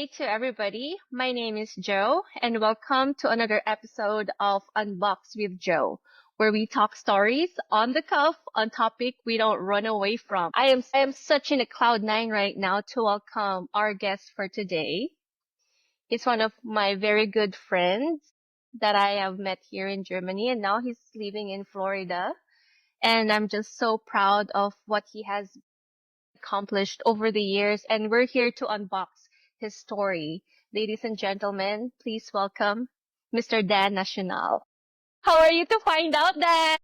day to everybody. My name is Joe, and welcome to another episode of Unbox with Joe, where we talk stories on the cuff on topic we don't run away from. I am such in a cloud nine right now to welcome our guest for today. He's one of my very good friends that I have met here in Germany, and now he's living in Florida. And I'm just so proud of what he has accomplished over the years, and we're here to unbox his story. Ladies and gentlemen, please welcome Mr. Dan Nacional. How are you to find out, Dan?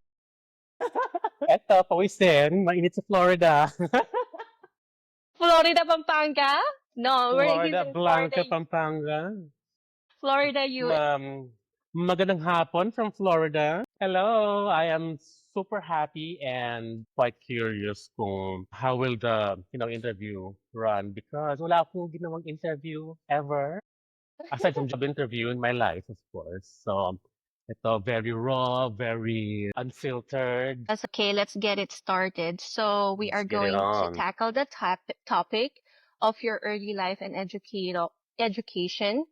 Eto, pawisin. Mainit sa Florida. Florida, Pampanga? No, he's Florida, in Florida, Blanca, Pampanga. Florida, US. Magandang hapon from Florida. Hello, I am super happy and quite curious kung how will the interview run because wala akong ginawang interview ever aside from job interview in my life, of course. So ito very raw, very unfiltered. That's okay. Let's get it started. So we Let's are get it going to on. tackle the topic of your early life and education,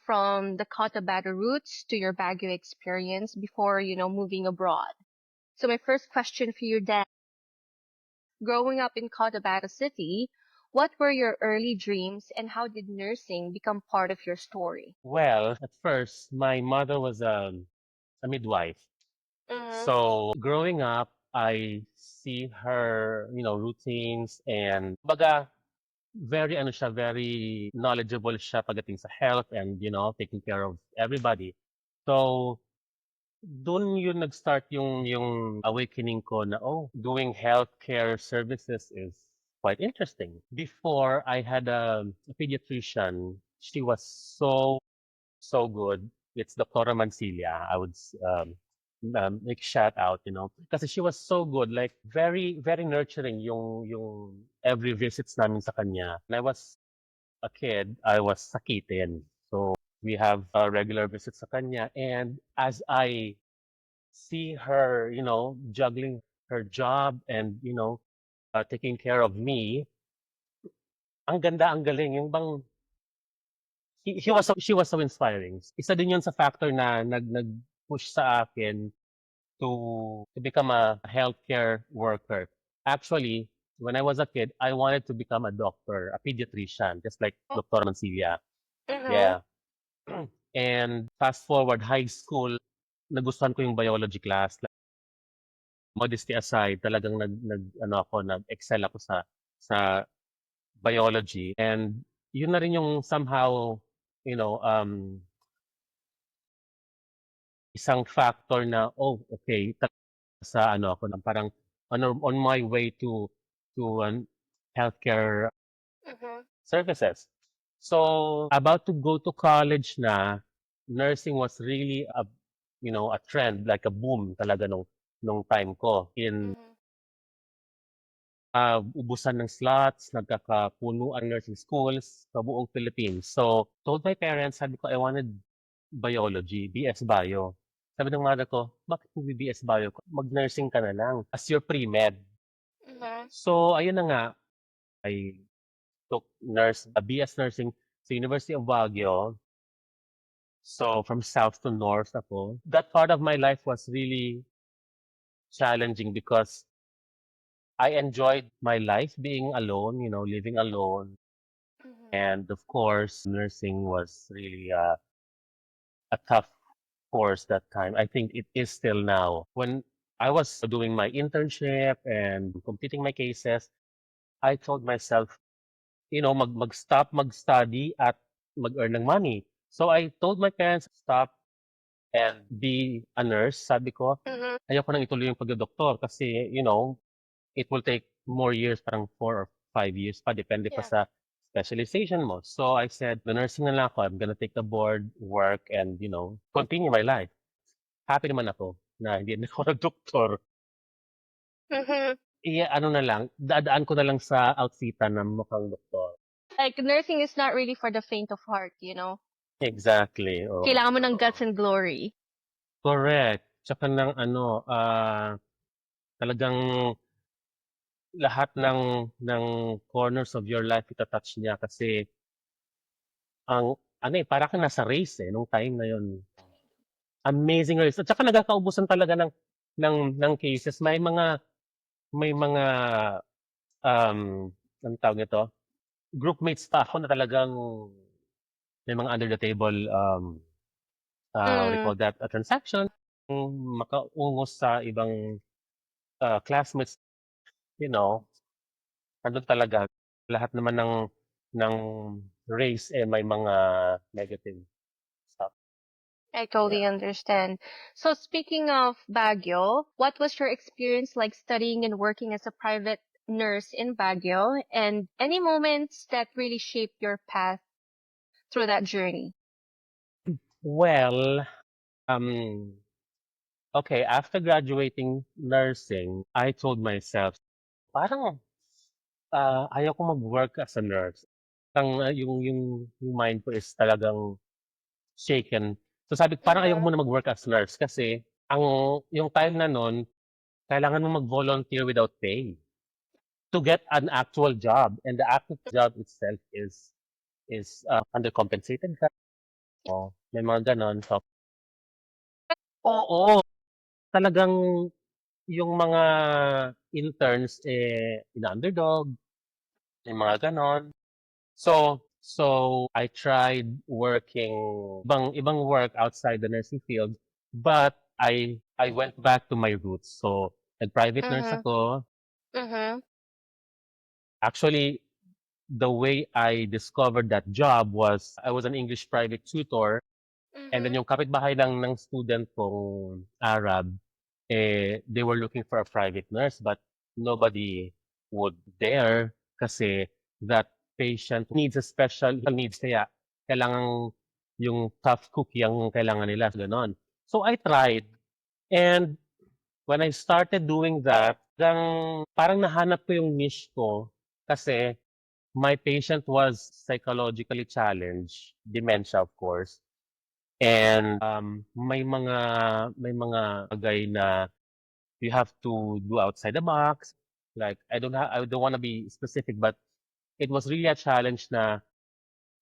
from the Cotabato roots to your Baguio experience before, moving abroad. So my first question for you, Dan, growing up in Cotabato City, what were your early dreams and how did nursing become part of your story? Well, at first, my mother was a midwife. Mm-hmm. So growing up, I see her, routines and baga very ano siya, very knowledgeable siya pagdating sa health and, taking care of everybody. So doon yun nag-start yung awakening ko na, oh, doing healthcare services is quite interesting. Before, I had a pediatrician. She was so good. It's Dr. Mancilia. I would make shout out, kasi she was so good, like very very nurturing yung every visits namin sa kanya. When I was a kid, I was sakitin. So we have regular visits sa kanya and as I see her, juggling her job and, taking care of me, ang ganda, ang galing. Yung bang she was so inspiring. Isa din yun sa factor na nag-push sa akin to become a healthcare worker. Actually, when I was a kid, I wanted to become a doctor, a pediatrician, just like Dr. Mancilia. Mm-hmm. Yeah. And fast forward, high school, nagustuhan ko yung biology class. Like, modesty aside, talagang nag-excel ako sa biology. And yun na rin yung somehow, you know, um, isang factor na, oh, okay, sa ano ako na parang on my way to healthcare Mm-hmm. services. So about to go to college na, nursing was really a trend, like a boom talaga nung time ko. Mm-hmm. Ubusan ng slots, nagkakapuno ang nursing schools sa buong Philippines. So told my parents, sabi ko, I wanted biology, BS Bio. Sabi ng mother ko, bakit hindi BS Bio? Mag-nursing ka na lang as your pre-med. Mm-hmm. So, ayun na nga, I took a BS Nursing sa University of Baguio. So, from south to north ako. That part of my life was really challenging because I enjoyed my life being alone, living alone. Mm-hmm. And of course, nursing was really a tough course that time. I think it is still now. When I was doing my internship and completing my cases, I told myself, mag-stop mag-study at mag-earn ng money. So I told my parents, stop and be a nurse. Sabi ko, Mm-hmm. ayoko nang ituloy yung pagdodoktor kasi, it will take more years, parang 4 or 5 years pa, depende pa Yeah. sa specialization mo. So I said, the nursing na lang ako. I'm gonna take the board, work, and, continue my life. Happy naman ako na hindi na ako nag-doktor. Mm-hmm. Ano na lang, dadaan ko na lang sa outsitan ng mukhang doktor. Like, nursing is not really for the faint of heart. Exactly, oo. Kailangan mo ng guts and glory. Correct. Tsaka ng talagang lahat ng corners of your life ita-touch niya kasi ang ano, eh, para kang nasa race, eh, nung time na yun. Amazing race at saka nagkakaubusan talaga ng cases. May mga, anong tawag nito, groupmates pa ako na talagang may mga under the table, what do you Mm. call that, transaction, makaungos sa ibang, classmates, you know, nandun talaga lahat naman ng race, eh, may mga negative stuff. I Yeah. totally understand. So speaking of Baguio, what was your experience like studying and working as a private nurse in Baguio, and any moments that really shaped your path through that journey? Well, okay, after graduating nursing, I told myself, parang, ayaw ko mag-work as a nurse. Yung mind ko is talagang shaken. So sabi ko, parang ayaw ko Mm-hmm. muna mag-work as nurse kasi yung time na nun, kailangan mo mag-volunteer without pay to get an actual job. And the actual job itself is undercompensated ka. Oh, may mga ganon. So, oo, talagang yung mga interns, eh, ina-underdog, yung mga ganon. So I tried working ibang work outside the nursing field, but I went back to my roots. So nag-private nurse Mm-hmm. ako. Mm-hmm. Actually, the way I discovered that job was I was an English private tutor, and then Mm-hmm. yung kapitbahay lang ng student kong Arab, eh, they were looking for a private nurse, but nobody would dare kasi that patient needs a special needs, kaya kailangan yung tough cookie ang kailangan nila, gano'n. So I tried, and when I started doing that, parang nahanap ko yung niche ko kasi my patient was psychologically challenged, dementia of course. And, may mga bagay na you have to do outside the box. Like, I don't wanna be specific, but it was really a challenge na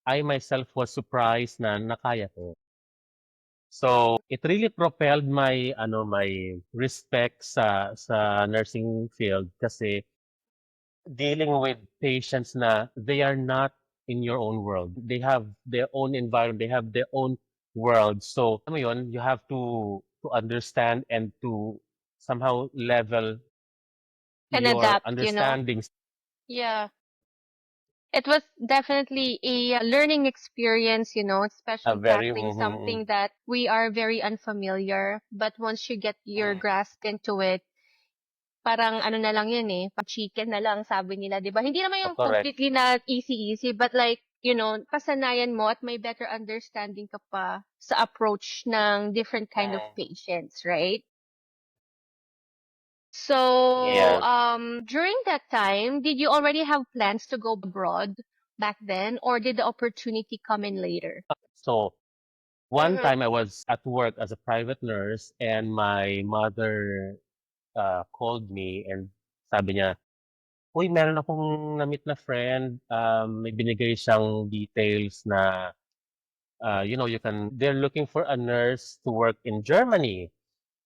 I myself was surprised na nakaya ko. So, it really propelled my respect sa nursing field kasi dealing with patients na they are not in your own world. They have their own environment, they have their own world. So, alam mo yun, you have to understand and to somehow level And your adapt, you know? understandings. Yeah. It was definitely a learning experience, A especially very tackling mhm, something that we are very unfamiliar. But once you get your mm, grasp into it, parang ano na lang yun eh, pang chicken na lang sabi nila, 'di ba? Hindi naman yung correct. completely na easy-easy, but like, kasanayan mo at may better understanding ka pa sa approach ng different kind of Mm, patients, right? So, yeah. during that time, did you already have plans to go abroad back then, or did the opportunity come in later? So, one Mm-hmm. time I was at work as a private nurse and my mother called me and sabi niya, "Uy, meron akong na-meet na friend, may binigay siyang details na, they're looking for a nurse to work in Germany."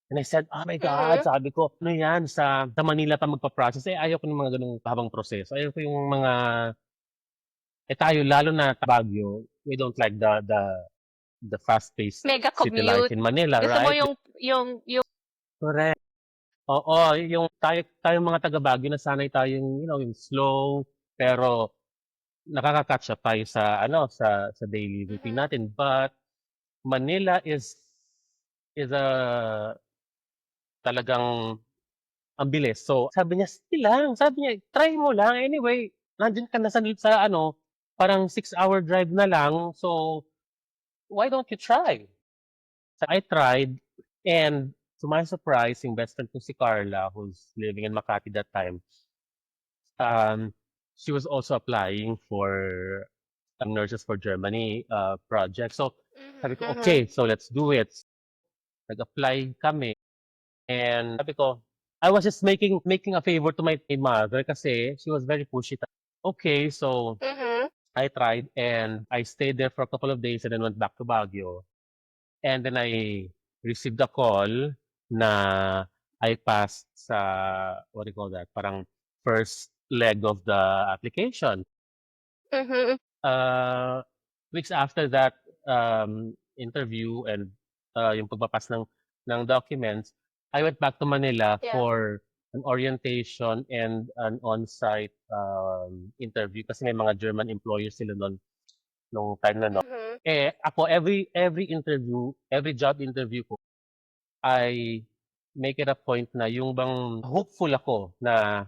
And I said, "Oh my God," Mm-hmm. sabi ko, "ano yan sa Manila pa magpa-process." Eh, ayaw ko ng mga gano'ng mahabang proseso. Ayaw ko yung mga tayo lalo na Baguio, we don't like the fast-paced Mega city life commute. in Manila, Gusto mo right? yung Correct. Oo, yung tayong mga taga Baguio nasanay tayong, yung slow, pero nakaka-catch up tayo sa daily routine Mhm. natin. But Manila is talagang ang bilis. So, sabi niya, "Sige lang," sabi niya, "Try mo lang. Anyway, nandiyan ka na sa parang 6-hour drive na lang. So, why don't you try?" So, I tried, and to my surprise, yung best friend ko si Carla, who's living in Makati that time, um, she was also applying for Nurses for Germany project. So, sabi Mhm, ko, mhm. "Okay, so let's do it." Nag-apply kami, and sabi ko, I was just making a favor to my mother kasi she was very pushy. Okay, so Mhm. I tried and I stayed there for a couple of days and then went back to Baguio. And then I received a call na I passed sa, what do you call that? Parang first leg of the application. Mhm. Uh, Weeks after that interview and yung pagpapas ng documents, I went back to Manila Yeah. for an orientation and an on-site interview kasi may mga German employers sila nun nung time na no. Mhm. Eh ako every interview, every job interview ko, I make it a point na yung bang hopeful ako na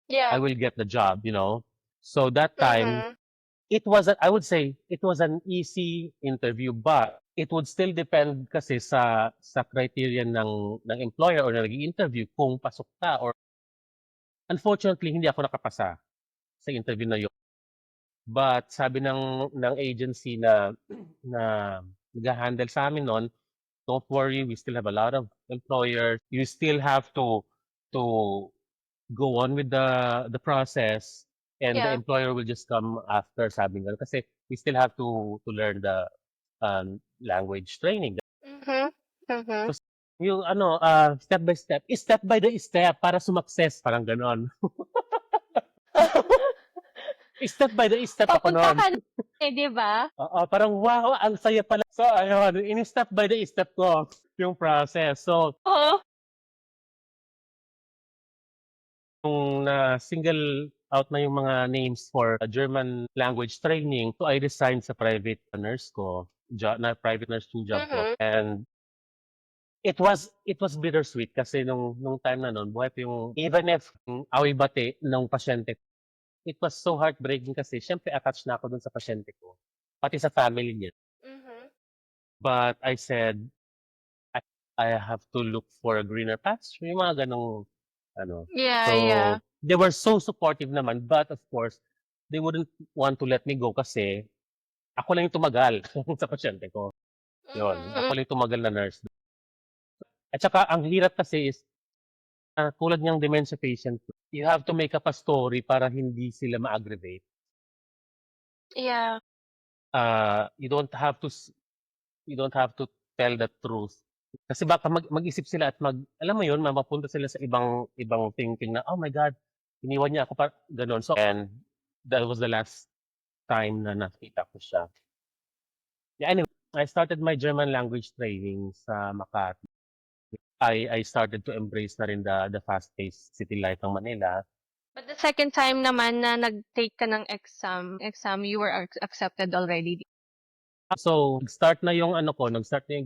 I Yeah. will get the job, you know. So that time Mhm. it was I would say it was an easy interview, but it would still depend kasi sa criteria ng employer or nag-i-interview kung pasok ka or unfortunately hindi ako nakapasa sa interview na yun. But sabi ng agency na nagha-handle sa amin nun, "Don't worry, we still have a lot of employers. You still have to go on with the process and the Yeah. employer will just come after," sabi nila. Kasi we still have to learn the language training. Mhm. Mhm. So, yung ano, step by the step para sumakses, parang gano'n. Step by the step ako Papunta nun. ka na eh, 'di ba? Oo, parang wow, ang saya pala. So ayun, ini-step by the step ko yung process. So, Oo. nung na-single out na yung mga names for a German language training, so I resigned sa private nurse ko, na private nursing job ko. Mhm. And it was bittersweet kasi nung time na nun, buhay pa yung even if away-bati ng pasyente, it was so heartbreaking kasi siyempre attached na ako dun sa pasyente ko, pati sa family niya. Mhm. But I said, I I have to look for a greener pasture, yung mga gano'ng ano. Yeah, yeah. So, they were so supportive naman, but of course, they wouldn't want to let me go kasi ako lang yung tumagal sa pasyente ko. Yun, ako Mhm. lang yung tumagal na nurse. At saka ang hirap kasi is, tulad niyang dementia patient, you have to make up a story para hindi sila ma-aggravate. Yeah. You you don't have to tell the truth. Kasi baka mag-isip sila at alam mo yun, mapapunta sila sa ibang thinking na, "Oh my God, iniwan niya ako," gano'n. So and that was the last time na nakita ko siya. Yeah, anyway, I started my German language training sa Makati. I started to embrace na rin the fast-paced city life ng Manila. But the second time naman na nag-take ka ng exam, you were accepted already? So, nag-start na yung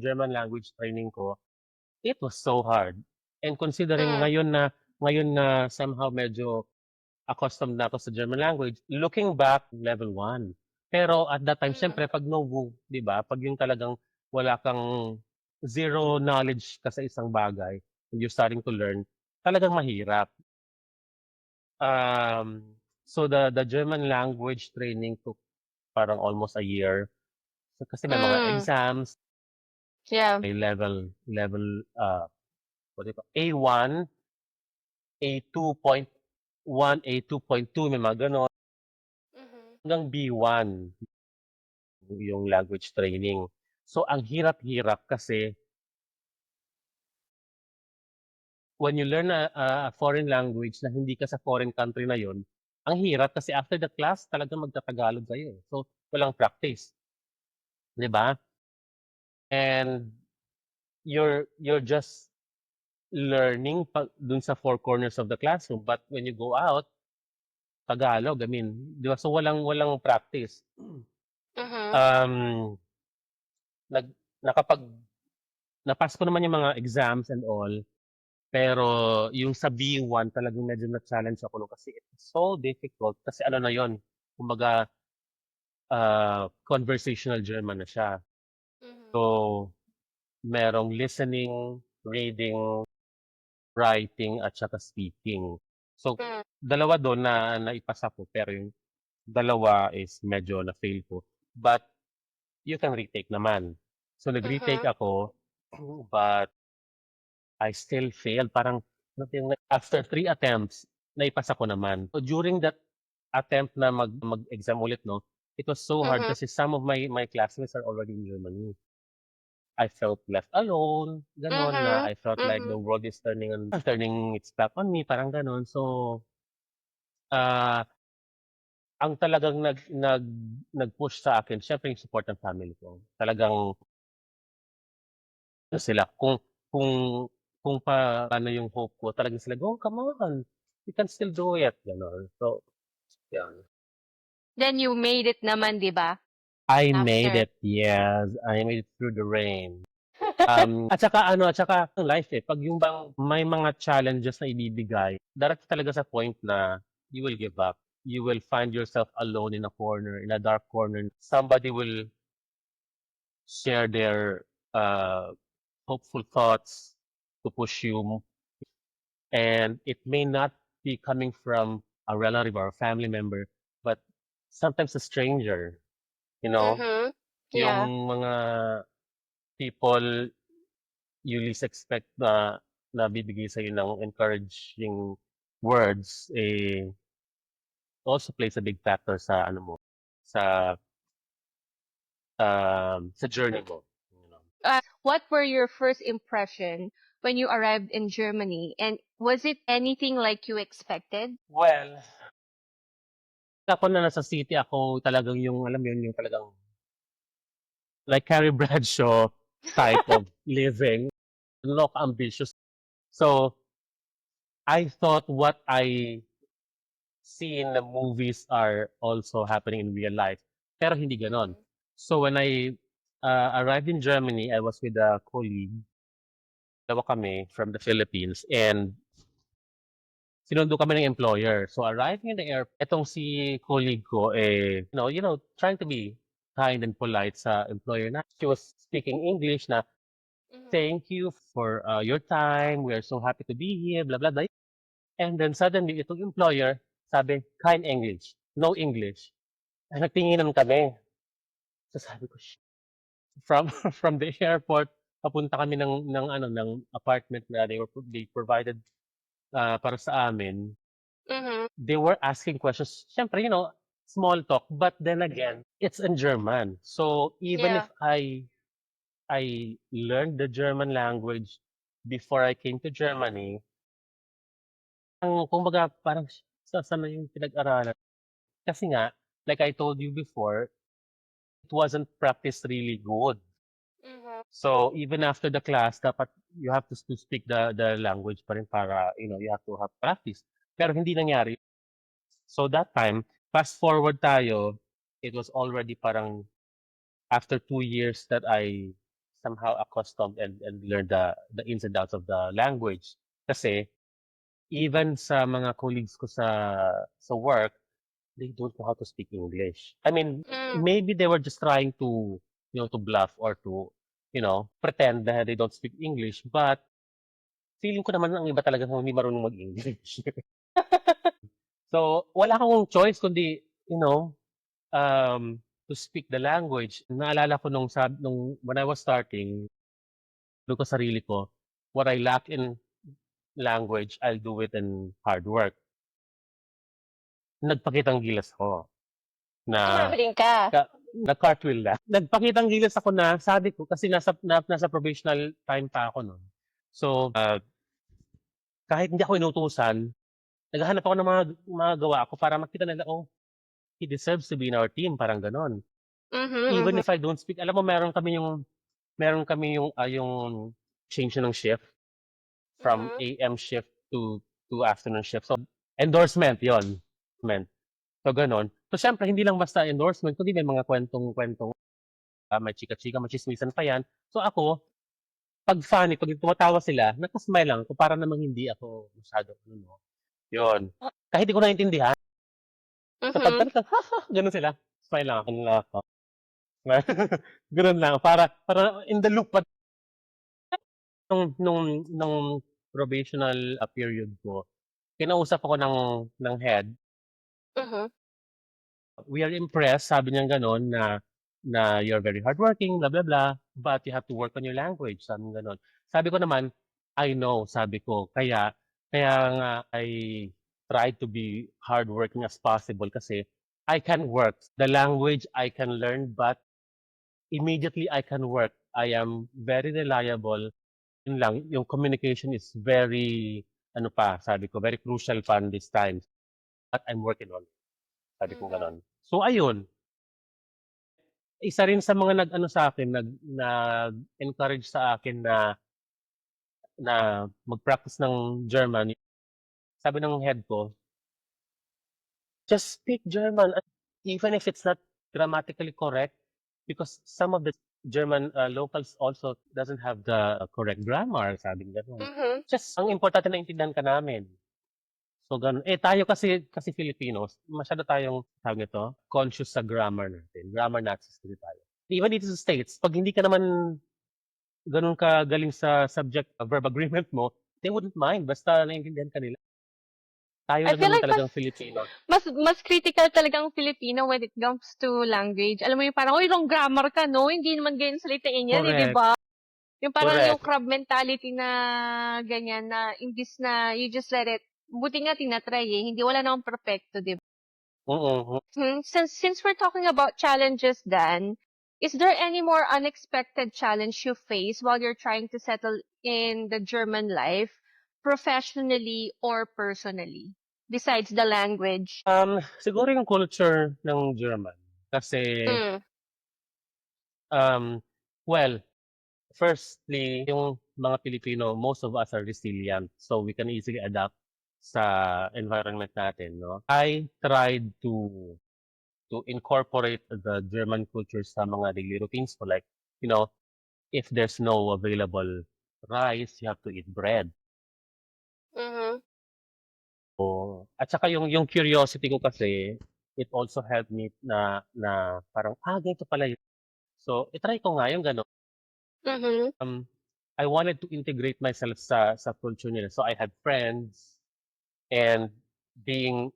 German language training ko. It was so hard. And considering Hmm. ngayon na somehow medyo accustomed na ako sa German language, looking back, level 1. Pero at that time, Mhm. siyempre 'pag novo, 'di ba? 'Pag yung talagang wala kang zero knowledge ka sa isang bagay, and you're starting to learn, talagang mahirap. So the German language training took parang almost a year. So, kasi may mga Hmm. exams, Yeah. may level, what do you call A1, A2.1, A2.2, may mga gano'n, Mhm. hanggang B1 yung language training. So, ang hirap-hirap kasi when you learn a foreign language na hindi ka sa foreign country na yun, ang hirap kasi after the class talagang magta-Tagalog kayo, eh. So, walang practice, 'di ba? And you're just learning dun sa four corners of the classroom, but when you go out, Tagalog, I mean, 'di ba? So, walang practice. Mhm. Um, nag nakapag na-pass ko naman yung mga exams and all, pero yung sa B1 talagang medyo na-challenge ako nun kasi it's so difficult kasi ano na yun, kumbaga, conversational German na siya. Mhm. So, merong listening, reading, writing, at saka speaking. So, Hmm. dalawa dun na naipasa ko pero yung dalawa is medyo na-fail ko. But you can retake naman. So, nag-retake Mhm. ako, but I still failed. Parang after 3 attempts, naipasa ko naman. So, during that attempt na mag-exam ulit 'no, it was so hard Mhm. kasi some of my classmates are already in Germany. I felt left alone, gano'n na Mhm. I felt like the Mhm. world is turning its back on me, parang gano'n. So, ah, ang talagang nag-push sa akin siyempre yung support ng family ko. Talagang ano sila kung kung paano yung hope ko, talagang sila, "Go, come on, you can still do it," gano'n. So, 'yan. Then you made it naman, 'di ba? I made After. it, yes, I made it through the rain. At saka ang life, 'pag yung bang may mga challenges na ibibigay, darating talaga sa point na you will give up. You will find yourself alone in a corner, in a dark corner. Somebody will share their, hopeful thoughts to push you, and it may not be coming from a relative or a family member, but sometimes a stranger, you know? Mhm. Yeah. Yung mga people you least expect na nabibigay sa'yo ng encouraging words, eh, also plays a big factor sa ano mo, sa, sa journey mo, you know. What were your first impression when you arrived in Germany, and was it anything like you expected? Well, ako na nasa city ako talagang yung alam mo yun, yung talagang like Carrie Bradshaw type of living, ano ako ambitious. So, I thought what I see in the movies are also happening in real life, pero hindi gano'n. Mhm. So when I, arrived in Germany, I was with a colleague, dalawa kami from the Philippines and sinundo kami ng employer. So arriving in the airport, etong si colleague ko, eh, trying to be kind and polite sa employer na. She was speaking English na, Mhm. "Thank you for, your time. We are so happy to be here, blah, blah, blah." And then suddenly itong employer sabi, kind English, no English. Ay, nagtinginan kami. So sabi ko, from from the airport papunta kami ng apartment na they provided, para sa amin. Mhm. They were asking questions. Siyempre, small talk, but then again, it's in German. So even if Yeah. I learned the German language before I came to Germany, ang kumbaga parang sana yung pinag-aralan. Kasi nga, like I told you before, it wasn't practiced really good. Mhm. So even after the class, dapat you have to speak the language pa rin para, you have to have practice. Pero hindi nangyari. So that time, fast forward tayo, it was already parang after 2 years that I somehow accustomed and learned the ins and outs of the language. Kasi even sa mga colleagues ko sa work, they don't know how to speak English. I mean, Mm. maybe they were just trying to bluff or to, pretend that they don't speak English, but feeling ko naman ang iba talaga hindi marunong mag-English. So, wala akong choice kundi, to speak the language. Naalala ko nung when I was starting, sabi ko sarili ko, what I lack in language, I'll do it in hard work. Nagpakitang gilas ko na Gumaling ka. nag-cartwheel lang. Nagpakitang gilas ako na sabi ko kasi nasa provisional time pa ako nun. So, kahit hindi ako inutusan, naghahanap ako ng mga gawa ko para makita nila, "Oh, he deserves to be in our team," parang gano'n. Mhm. Even Mhm. if I don't speak alam mo meron kami yung change ng shift from Mhm. AM shift to afternoon shift. So, endorsement 'yon, endorsement. So, gano'n. So, siyempre hindi lang basta endorsement kundi may mga kuwentong-kuwentong, may chika-chika, machismisan pa 'yan. So, ako 'pag funny, 'pag tumatawa sila, naka-smile lang ako para namang hindi ako masyadong ano 'no, 'yun. Kahit di ko naintindihan, so 'pag Mhm. talagang, "Ha, ha," gano'n sila, smile lang ako, ano lang ako. Gano'n lang para in the loop pa nung probational, period ko, kinausap ako ng head. Mhm. We are impressed, sabi niyang gano'n na you're very hardworking, blah, blah, blah, but you have to work on your language, sabi niyang gano'n. Sabi ko naman, "I know," sabi ko, kaya kaya nga I tried to be hardworking as possible kasi I can work. The language I can learn, but immediately I can work. I am very reliable. Yun lang, yung communication is very, ano pa, sabi ko, very crucial pa in this time. But I'm working on it. Sabi ko Mhm. ganon. So, ayun. Isa rin sa mga nag-ano sa akin, nag-encourage sa akin na mag-practice ng German. Sabi ng head ko, just speak German, even if it's not grammatically correct, because some of the German locals also doesn't have the correct grammar, sabi niya gano'n. Mhm. Just ang importante naintindihan ka namin. So gano'n. Eh, tayo kasi Filipinos, masyado tayong, tawag nito, conscious sa grammar natin. Grammar Nazis kasi tayo. Even dito sa States, 'pag hindi ka naman gano'n kagaling sa subject verb agreement mo, they wouldn't mind basta naiintindihan ka nila. Tayo I lang feel naman like talagang Filipino. mas critical talagang Filipino when it comes to language. Alam mo yung parang, "Uy, wrong grammar ka 'no, hindi naman ganyan salitain yan, eh," 'di Correct, ba? Yung parang yung correct. crab mentality na ganyan na imbis na you just let it buti nga tina-try, eh, hindi wala namang perpekto, 'di ba? Mm. Since we're talking about challenges then, is there any more unexpected challenge you face while you're trying to settle in the German life, professionally or personally, besides the language? Siguro yung culture ng German kasi, Hmm, um, well, firstly, yung mga Pilipino, most of us are resilient, so we can easily adapt sa environment natin, 'no? I tried to incorporate the German culture sa mga daily routines ko, like, you know, if there's no available rice, you have to eat bread. mhm, At saka yung curiosity ko kasi, it also helped me na parang, ganito pala yun. So, i-try ko nga yung gano'n. mhm, I wanted to integrate myself sa culture nila. So, I had friends and being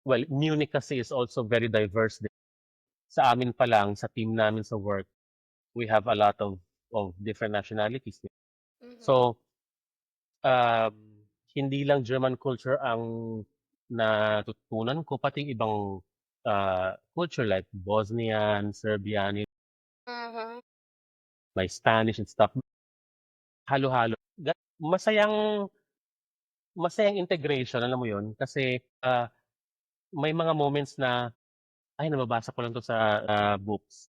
well, Munich kasi is also very diverse din. Sa amin pa lang, sa team namin sa work, we have a lot of different nationalities. mhm, So, um, hindi lang German culture ang natutunan ko, pati ibang culture like Bosnian, Serbian, mhm. may Spanish and stuff. Halo-halo. Masayang masayang integration, alam mo yun? Kasi may mga moments na, ay, nababasa ko lang 'to sa books.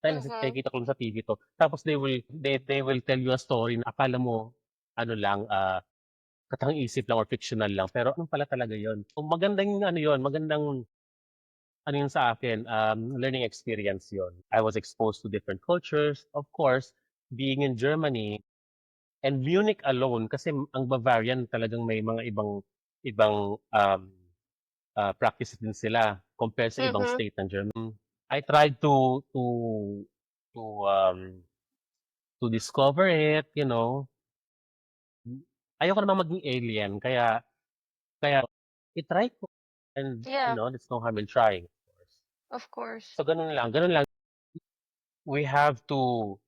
Ay, Mhm. nakikita ko lang sa TV 'to. Tapos they will tell you a story na akala mo ano lang, katang-isip lang or fictional lang, pero ano pala talaga yun. So, magandang ano yun, magandang ano yun sa akin, learning experience yun. I was exposed to different cultures. Of course, being in Germany and Munich alone, kasi ang Bavarian talagang may mga ibang ibang practices din sila compared sa ibang Mhm. state ng Germany. I tried to discover it, you know. Ayoko namang maging alien kaya i-try ko and, Yeah, there's no harm in trying, of course. of course. So gano'n lang. We have to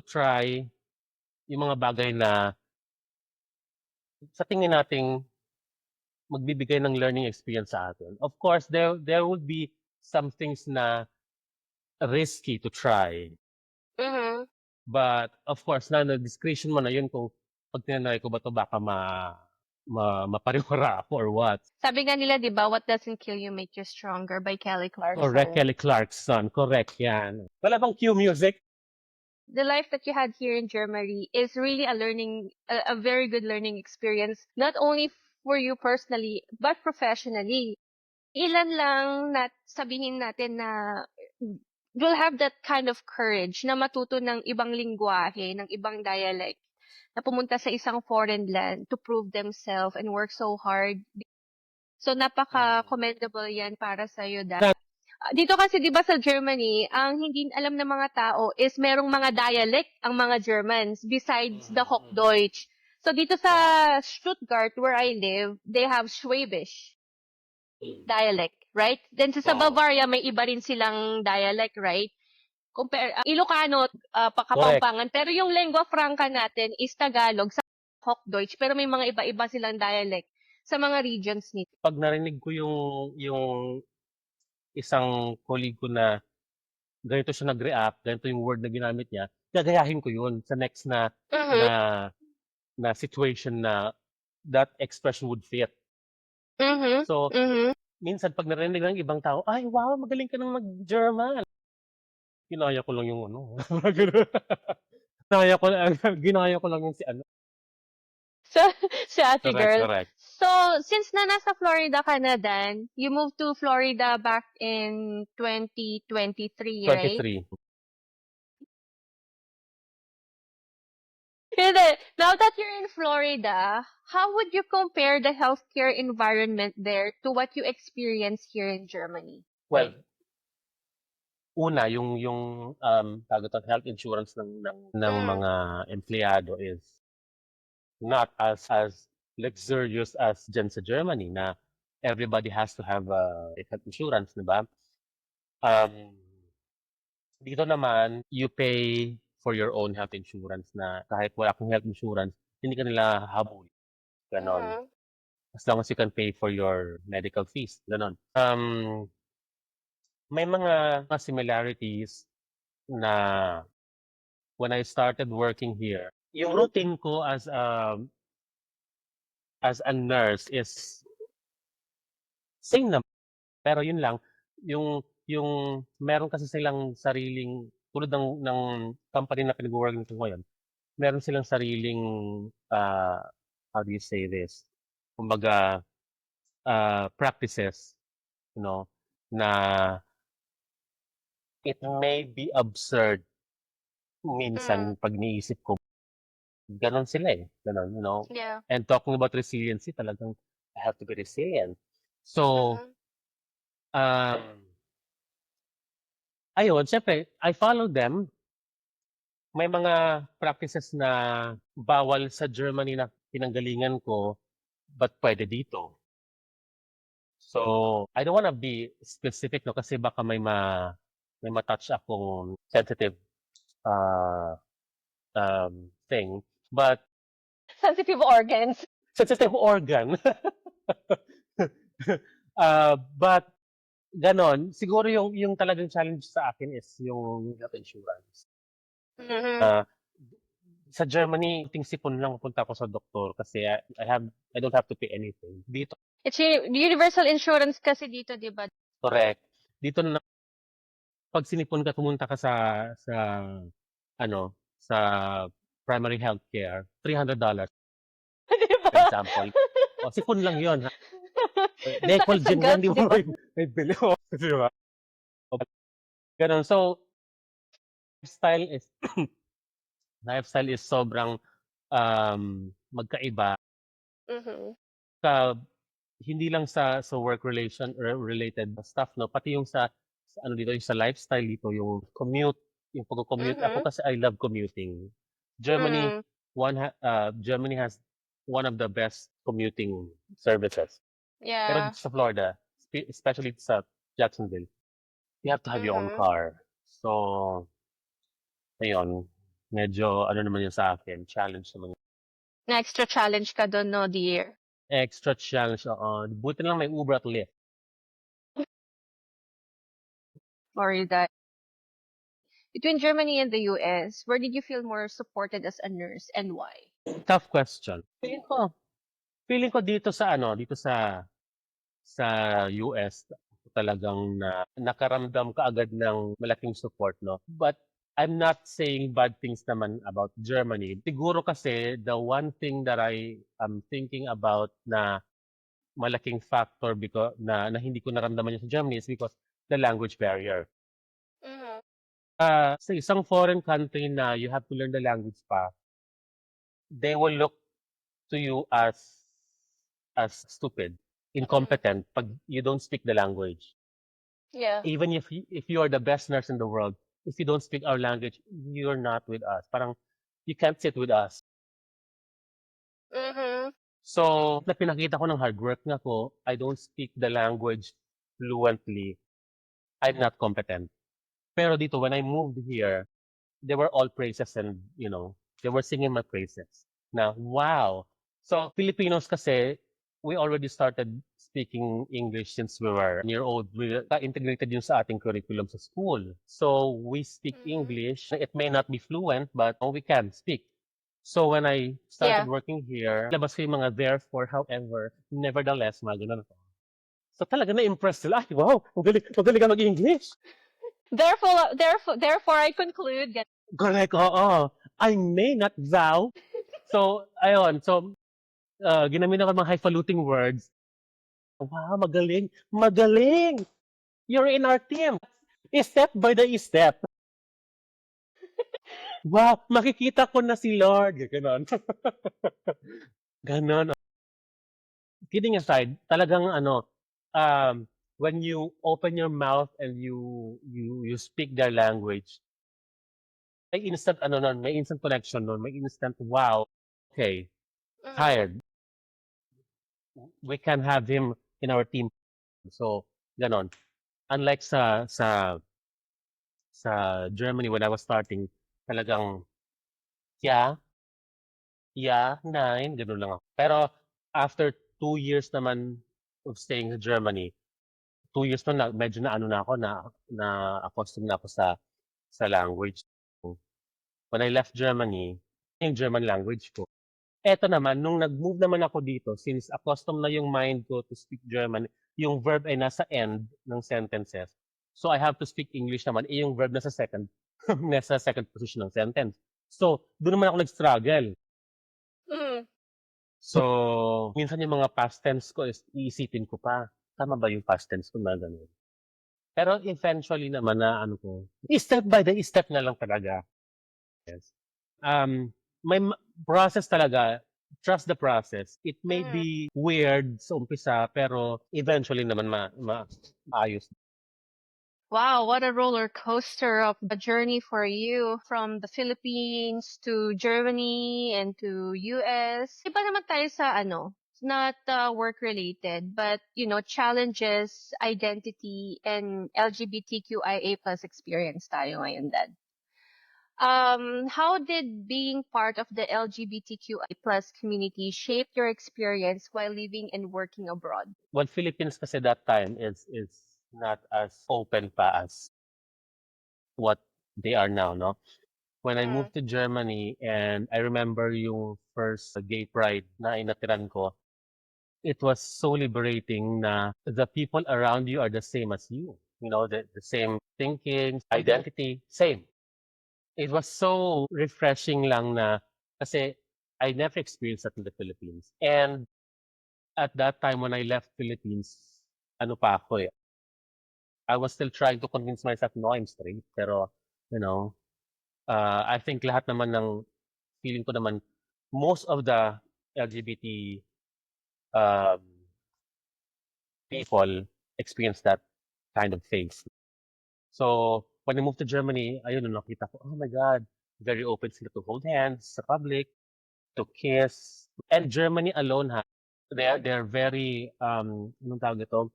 try yung mga bagay na sa tingin nating magbibigay ng learning experience sa atin. Of course, there would be some things na risky to try. Mhm. But of course na discretion mo na yun kung 'pag tinry ko ba 'to baka mapariwara ako or what. Sabi nga nila 'di ba, "What doesn't kill you make you stronger" by Kelly Correct, Clarkson. Kelly Clarkson, correct 'yan. Wala bang cue music? The life that you had here in Germany is really a very good learning experience, not only for you personally, but professionally. Ilan lang sabihin natin na you'll have that kind of courage na matuto ng ibang lingwahe, ng ibang dialect, na pumunta sa isang foreign land to prove themselves and work so hard. So, napaka-commendable yan para sa'yo. Dito kasi 'di ba sa Germany, ang hindi alam ng mga tao is merong mga dialect ang mga Germans besides the Hochdeutsch. So dito sa Yeah. Stuttgart where I live, they have Schwäbisch dialect, right? Then sa Oo. Bavaria may iba rin silang dialect, right? Ilocano, Correct. Kapampangan, pero yung lingua franca natin is Tagalog sa Hochdeutsch, pero may mga iba-iba silang dialect sa mga regions nito. 'Pag narinig ko yung isang colleague ko na ganito siya nag-react, ganito yung word na ginamit niya, gagayahin ko yun sa next na Mhm. na na situation na that expression would fit. Mhm. So, Mhm. minsan 'pag narinig ng ibang tao, "Ay wow, magaling ka ng mag-German." Ginaya ko lang yung ano, gano'n. Ginaya ko lang yung si ano. So, si ate Correct, girl. correct. So, since na nasa Florida ka na then, you moved to Florida back in 2023, right? 23. Hindi. Now that you're in Florida, how would you compare the healthcare environment there to what you experience here in Germany? Well, una tawag dito, health insurance ng Mm. mga empleyado is not as luxurious as diyan sa Germany na everybody has to have a health insurance, 'di ba? Um, Dito naman, you pay for your own health insurance na kahit wala kang health insurance, hindi ka nila hahabulin, gano'n. Mhm. As long as you can pay for your medical fees, gano'n. May mga similarities na when I started working here, yung routine ko as a nurse is same naman. Pero yun lang, yung meron kasi silang sariling tulad ng company na pinagwo-workan ko ngayon, meron silang sariling, ah, how do you say this? Kumbaga, practices, you know, na it may be absurd Mm. minsan 'pag iniisip ko, gano'n sila, eh, gano'n, you know? Yeah. And talking about resiliency talagang I have to be resilient. So, Mhm. um, ayun siyempre I follow them. May mga practices na bawal sa Germany na pinanggalingan ko, but puwede dito. So, I don't wanna be specific 'no, kasi baka may ma-touch akong sensitive, ah, thing, but Sensitive organs. sensitive organ. But gano'n, siguro yung talagang challenge sa akin is yung health insurance. Mhm. Ah, sa Germany ting sipon lang punta ako sa doktor kasi I don't have to pay anything. Dito It's universal insurance kasi dito, 'di ba? correct. Dito na 'pag sinipon ka pumunta ka sa ano, sa primary healthcare, $300 'Di for ba? example. O sipon lang 'yun ha, Decolgen nga Sakit-sagat, hindi 'di mo ba? may bili mo, 'di ba? O gano'n. So, lifestyle is lifestyle is sobrang, magkaiba Mhm. sa hindi lang sa work relation or related stuff 'no, pati yung sa ano dito, yung sa lifestyle dito, yung commute, yung pagco-commute. Ako Mhm. kasi I love commuting. Germany, Mm. Germany has one of the best commuting services. Pero Yeah. dito sa Florida, especially sa Jacksonville, you have to have your own Mhm. car. So, ayun, medyo ano naman yun sa akin, challenge naman. Na extra challenge ka dun 'no, dear? Extra challenge, oo. Buti na lang may Uber at Lyft. Florida. Between Germany and the US, where did you feel more supported as a nurse and why? Tough question. Feeling ko dito sa US talagang nakaramdam kaagad ng malaking support 'no. But I'm not saying bad things naman about Germany. Siguro kasi the one thing that I am thinking about na malaking factor na hindi ko naramdaman yun sa Germany is because the language barrier. Mhm. Sa isang foreign country na you have to learn the language pa, they will look to you as stupid, Mm. incompetent 'pag you don't speak the language. Yeah. Even if you are the best nurse in the world, if you don't speak our language, you're not with us. Parang you can't sit with us. Mhm. So, na pinakita ko ng hard work nga ko, I don't speak the language fluently, I'm not competent. Pero dito when I moved here, they were all praises and, they were singing my praises na, wow! So, Filipinos kasi, we already started speaking English since we were year old. We integrated yun sa ating curriculum sa school. So we speak Mm-hmm. English. It may not be fluent, but we can speak. So when I started Yeah. working here, labas ko yung mga therefore, however, nevertheless, mga ganun ako. So talaga na-impress sila. Ay, wow, ang galing ka mag-English. Therefore, I conclude. Correct, oo. I may not thou. So, ayun. So, ginamit ako ng mga highfalutin words. Wow, magaling. Magaling! You're in our team. Step by the step. Wow, makikita ko na si Lord. Ganon. Ganon. Kidding aside, talagang when you open your mouth and you speak their language, may instant connection nun, may instant wow. Okay, Mm-hmm. hired. We can have him in our team. So, ganon. Unlike sa Germany when I was starting, talagang yeah, yeah, nine, gano'n lang ako. Pero after 2 years naman of staying in Germany, 2 years na medyo na ano na ako, na-accustom na ako sa language. When I left Germany, yung German language ko. Eto naman, nung nag-move naman ako dito, since accustomed na yung mind ko to speak German, yung verb ay nasa end ng sentences. So I have to speak English naman, yung verb nasa second, nasa second position ng sentence. So, doon naman ako nag-struggle. Mm-hmm. So, minsan yung mga past tense ko is iisipin ko pa, tama ba yung past tense ko na ganun? Pero eventually naman na ano ko, step by the step na lang talaga. Yes. May process talaga. Trust the process. It may Mm-hmm. be weird sa umpisa, pero eventually naman maayos. Wow, what a roller coaster of a journey for you from the Philippines to Germany and to US. Iba naman tayo sa not work related, but challenges, identity, and LGBTQIA plus experience tayo ngayon, Dad. How did being part of the LGBTQI plus community shape your experience while living and working abroad? Well, Philippines kasi that time is not as open pa as what they are now, no? When I Mm. moved to Germany and I remember yung first gay pride na inatiran ko, it was so liberating na the people around you are the same as you. You know, the same thinking, identity, same. It was so refreshing lang na kasi I never experienced that in the Philippines. And at that time when I left Philippines, ano pa ako eh, I was still trying to convince myself, no, I'm straight. Pero, you know, I think lahat naman ng feeling ko naman, most of the LGBT um, people experience that kind of things. So, when I moved to Germany, ayun, nung nakita ko, oh my God, very open sila to hold hands sa public, to kiss. And Germany alone, they're very, anong tawag ito?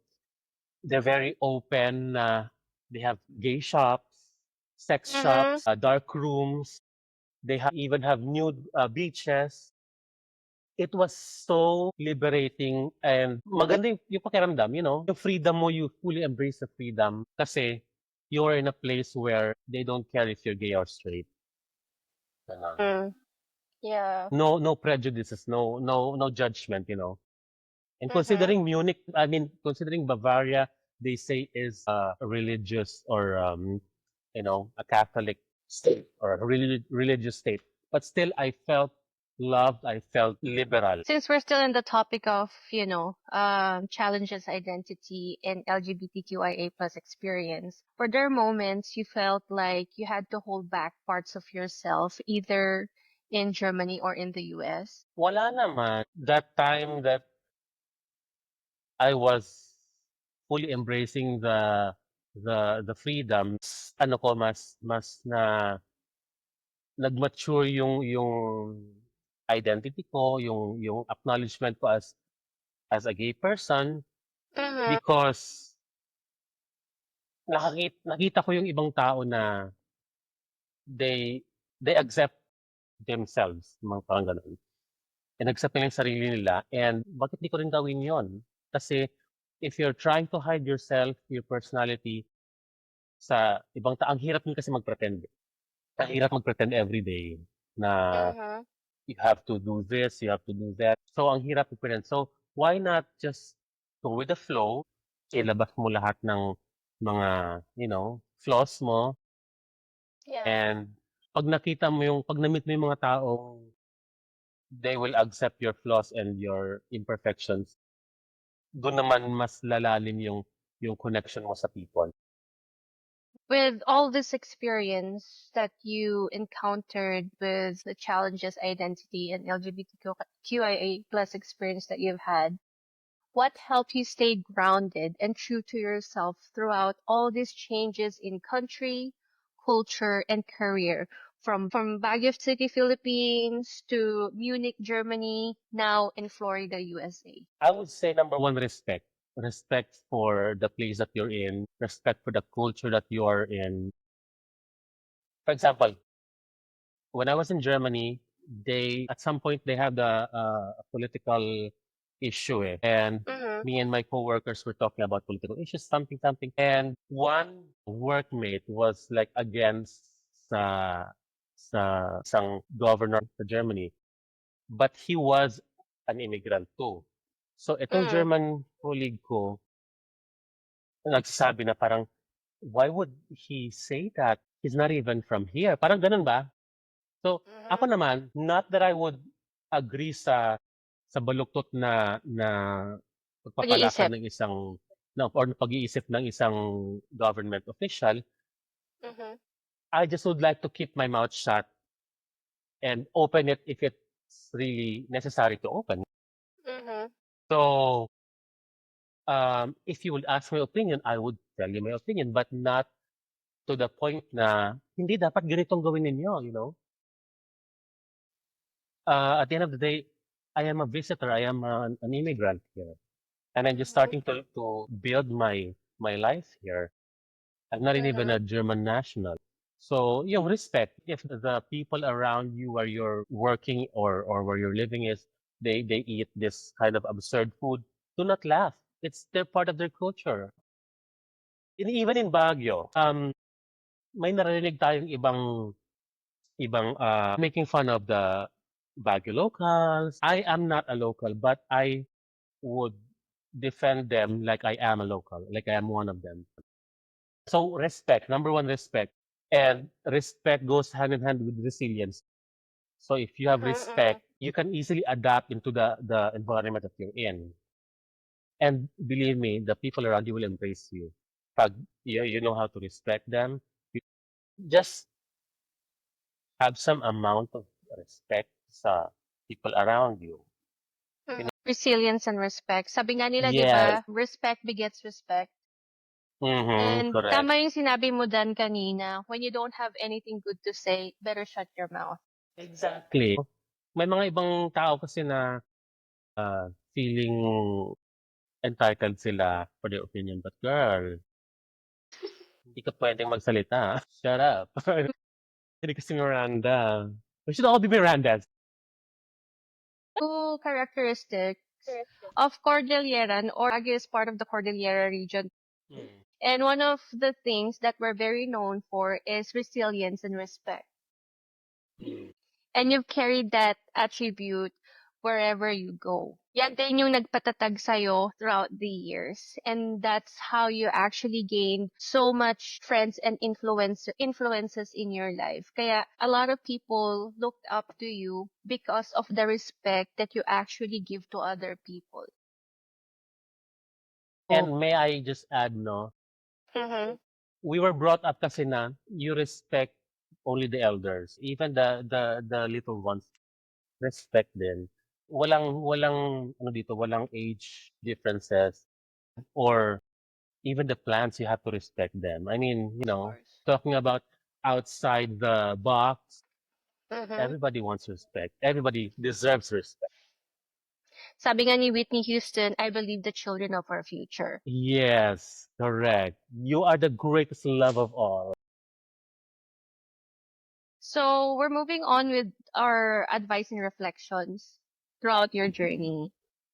They're very open. They have gay shops, sex Mm-hmm. shops, dark rooms. They even have nude beaches. It was so liberating and maganda yung pakiramdam, yung freedom mo, you fully embrace the freedom kasi you're in a place where they don't care if you're gay or straight. Ganun. Mm. Yeah. No prejudices, no judgment. And Mm-hmm. considering Munich, I mean, considering Bavaria, they say is a religious or a Catholic state or a religious state. But still, I felt loved. I felt liberal. Since we're still in the topic of, challenges, identity, and LGBTQIA plus experience, were there moments you felt like you had to hold back parts of yourself, either in Germany or in the US? Wala naman. That time that I was fully embracing the freedom, ano ko mas nag-mature yung identity ko, yung acknowledgement ko as a gay person Mm-hmm. because nakita ko yung ibang tao na they they accept themselves, mga parang gano'n. And accept nila yung sarili nila and bakit di ko rin gawin yon? Kasi if you're trying to hide yourself, your personality sa ibang ang hirap din kasi mag-pretend. Ang hirap mag-pretend everyday na Mhm. you have to do this, you have to do that. So, ang hirap mag-pretend. So, why not just go with the flow, ilabas mo lahat ng mga, flaws mo, Yeah. and pag na-meet mo yung mga taong they will accept your flaws and your imperfections, dun naman mas lalalim yung connection mo sa people. With all this experience that you encountered with the challenges, identity, and LGBTQIA plus experience that you've had, what helped you stay grounded and true to yourself throughout all these changes in country, culture, and career? From Baguio City, Philippines to Munich, Germany, now in Florida, USA. I would say number one, respect. Respect for the place that you're in, respect for the culture that you are in. For example, when I was in Germany, they at some point they had a political issue, and Mm-hmm. me and my coworkers were talking about political issues, something, something, and one workmate was like against sa isang governor sa Germany, but he was an immigrant too. So itong Mm-hmm. German colleague ko, nagsasabi na parang, why would he say that? He's not even from here. Parang ganun ba? So, ako Mm-hmm. naman, not that I would agree sa baluktot na pagpapalakad Pag-iisip. ng isang no, or pag-iisip ng isang government official. Mm-hmm. I just would like to keep my mouth shut and open it if it's really necessary to open. Mm-hmm. So, if you would ask my opinion, I would tell you my opinion, but not to the point na hindi dapat ganitong gawin ninyo, you know? At the end of the day, I am a visitor. I am an immigrant here, and I'm just Mm-hmm. starting to build my life here. I'm not even Mm-hmm. a German national. So, yung respect. If the people around you where you're working or where you're living is, they eat this kind of absurd food, do not laugh. It's their part of their culture. Even in Baguio, may narinig tayong ibang making fun of the Baguio locals. I am not a local, but I would defend them like I am a local, like I am one of them. So respect, number one, respect. And respect goes hand in hand with resilience. So if you have Mm-hmm. respect, you can easily adapt into the environment that you're in. And believe me, the people around you will embrace you. Pag you know how to respect them, you just have some amount of respect sa people around you. You know? Resilience and respect. Sabi nga nila, di Yes. ba, respect begets respect. Mm-hmm, And correct. tama yung sinabi mo Dan kanina, when you don't have anything good to say, better shut your mouth. Exactly. May mga ibang tao kasi na feeling entitled sila for their opinion. But girl, hindi ka pwedeng magsalita. Shut up. Hindi kasi Miranda. We should all be Mirandas. Two characteristics of Cordilleran, or Baguio is part of the Cordillera region. Mm. And one of the things that we're very known for is resilience and respect. Mm. And you've carried that attribute wherever you go. Yan din yung nagpatatag sa'yo throughout the years. And that's how you actually gained so much friends and influences in your life. Kaya a lot of people looked up to you because of the respect that you actually give to other people. And may I just add, no, Mm-hmm. we were brought up kasi na you respect only the elders. Even the little ones, respect din. Walang ano dito, walang age differences or even the plants, you have to respect them. I mean, Of course. talking about outside the box, Mm-hmm. everybody wants respect. Everybody deserves respect. Sabi nga ni Whitney Houston, I believe the children of our future. Yes, correct. You are the greatest love of all. So we're moving on with our advice and reflections throughout your journey.